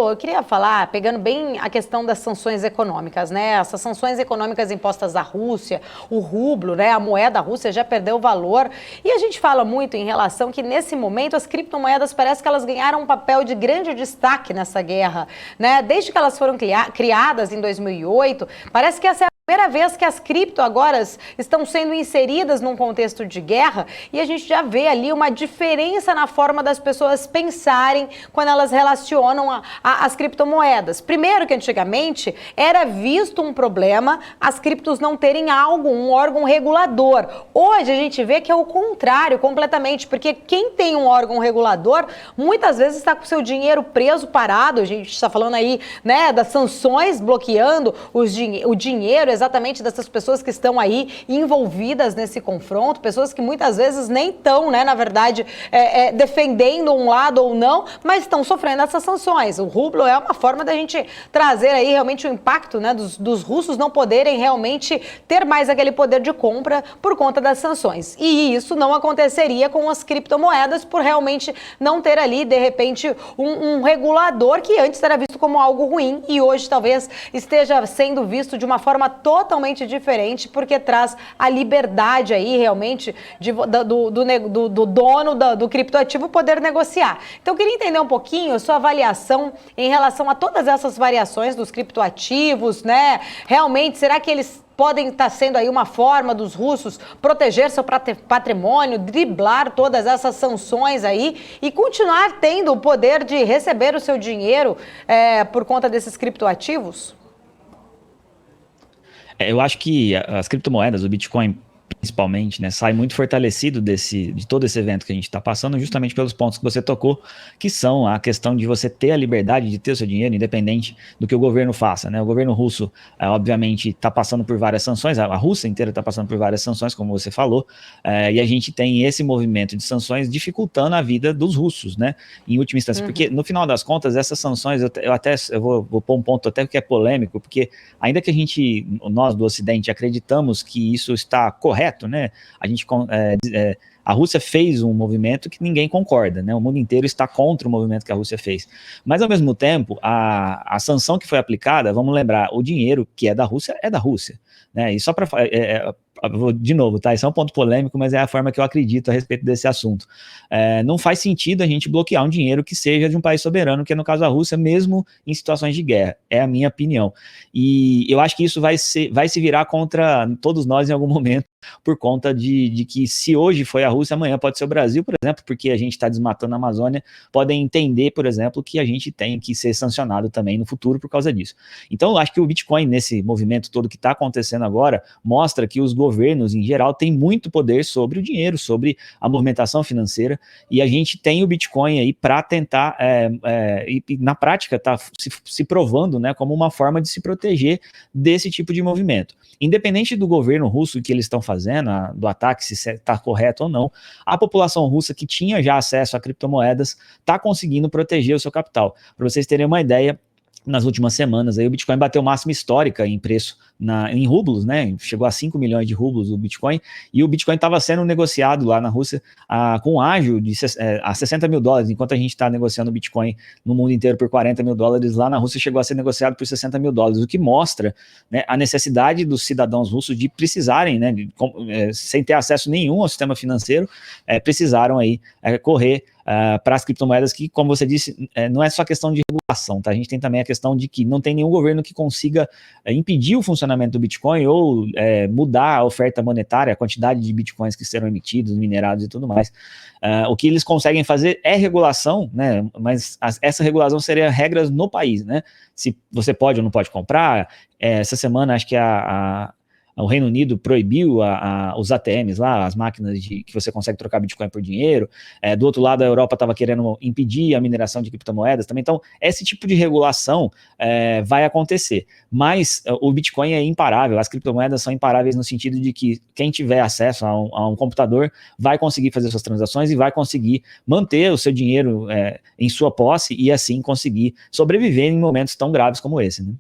eu queria falar, pegando bem a questão das sanções econômicas, né? Essas sanções econômicas impostas à Rússia, o rublo, né? A moeda russa já perdeu valor. E a gente fala muito em relação que, nesse momento, as criptomoedas parece que elas ganharam um papel de grande destaque nessa guerra, né? Desde que elas foram criadas em 2008, parece que essa é a primeira vez que as cripto agora estão sendo inseridas num contexto de guerra e a gente já vê ali uma diferença na forma das pessoas pensarem quando elas relacionam as criptomoedas. Primeiro que antigamente era visto um problema as criptos não terem um órgão regulador. Hoje a gente vê que é o contrário completamente, porque quem tem um órgão regulador muitas vezes está com seu dinheiro preso, parado. A gente está falando aí, né, das sanções bloqueando o dinheiro exatamente dessas pessoas que estão aí envolvidas nesse confronto, pessoas que muitas vezes nem estão, né, na verdade, defendendo um lado ou não, mas estão sofrendo essas sanções. O rublo é uma forma da gente trazer aí realmente o impacto, né, dos russos não poderem realmente ter mais aquele poder de compra por conta das sanções. E isso não aconteceria com as criptomoedas por realmente não ter ali, de repente, um regulador que antes era visto como algo ruim e hoje talvez esteja sendo visto de uma forma totalmente diferente, porque traz a liberdade aí realmente do dono do criptoativo poder negociar. Então eu queria entender um pouquinho a sua avaliação em relação a todas essas variações dos criptoativos, né? Realmente, será que eles podem estar sendo aí uma forma dos russos proteger seu patrimônio, driblar todas essas sanções aí e continuar tendo o poder de receber o seu dinheiro por conta desses criptoativos? Eu acho que as criptomoedas, o Bitcoin principalmente, né, sai muito fortalecido de todo esse evento que a gente está passando, justamente pelos pontos que você tocou, que são a questão de você ter a liberdade de ter o seu dinheiro, independente do que o governo faça, né? O governo russo, obviamente, está passando por várias sanções, a Rússia inteira está passando por várias sanções, como você falou, e a gente tem esse movimento de sanções dificultando a vida dos russos, né? Em última instância, porque no final das contas, essas sanções, eu vou pôr um ponto até que é polêmico, porque ainda que nós do Ocidente acreditamos que isso está correto, né? A Rússia fez um movimento que ninguém concorda, né? O mundo inteiro está contra o movimento que a Rússia fez. Mas, ao mesmo tempo, a sanção que foi aplicada, vamos lembrar, o dinheiro que é da Rússia, né? E só para de novo, tá? Isso é um ponto polêmico, mas é a forma que eu acredito a respeito desse assunto. Não faz sentido a gente bloquear um dinheiro que seja de um país soberano, que é no caso a Rússia, mesmo em situações de guerra. É a minha opinião. E eu acho que isso vai se virar contra todos nós em algum momento, por conta de que se hoje foi a Rússia, amanhã pode ser o Brasil, por exemplo, porque a gente está desmatando a Amazônia, podem entender, por exemplo, que a gente tem que ser sancionado também no futuro por causa disso. Então, eu acho que o Bitcoin, nesse movimento todo que está acontecendo agora, mostra que os governos, em geral, têm muito poder sobre o dinheiro, sobre a movimentação financeira, e a gente tem o Bitcoin aí para tentar, e na prática, está se provando, né, como uma forma de se proteger desse tipo de movimento. Independente do governo russo que eles estão fazendo, do ataque, se está correto ou não, a população russa que tinha já acesso a criptomoedas está conseguindo proteger o seu capital. Para vocês terem uma ideia, nas últimas semanas, aí o Bitcoin bateu máxima histórica em preço em rublos, né? Chegou a 5 milhões de rublos o Bitcoin, e o Bitcoin estava sendo negociado lá na Rússia com ágio a 60 mil dólares, enquanto a gente está negociando o Bitcoin no mundo inteiro por 40 mil dólares, lá na Rússia chegou a ser negociado por 60 mil dólares, o que mostra, né, a necessidade dos cidadãos russos de precisarem, né, sem ter acesso nenhum ao sistema financeiro, precisaram aí correr para as criptomoedas que, como você disse, não é só questão de regulação, tá? A gente tem também a questão de que não tem nenhum governo que consiga impedir o funcionamento do Bitcoin ou mudar a oferta monetária, a quantidade de Bitcoins que serão emitidos, minerados e tudo mais. O que eles conseguem fazer é regulação, né? Mas essa regulação seria regras no país, né? Se você pode ou não pode comprar. Essa semana, acho que o Reino Unido proibiu os ATMs lá, as máquinas que você consegue trocar Bitcoin por dinheiro. Do outro lado, a Europa estava querendo impedir a mineração de criptomoedas também. Então, esse tipo de regulação vai acontecer. Mas o Bitcoin é imparável, as criptomoedas são imparáveis no sentido de que quem tiver acesso a um computador vai conseguir fazer suas transações e vai conseguir manter o seu dinheiro em sua posse e assim conseguir sobreviver em momentos tão graves como esse, né?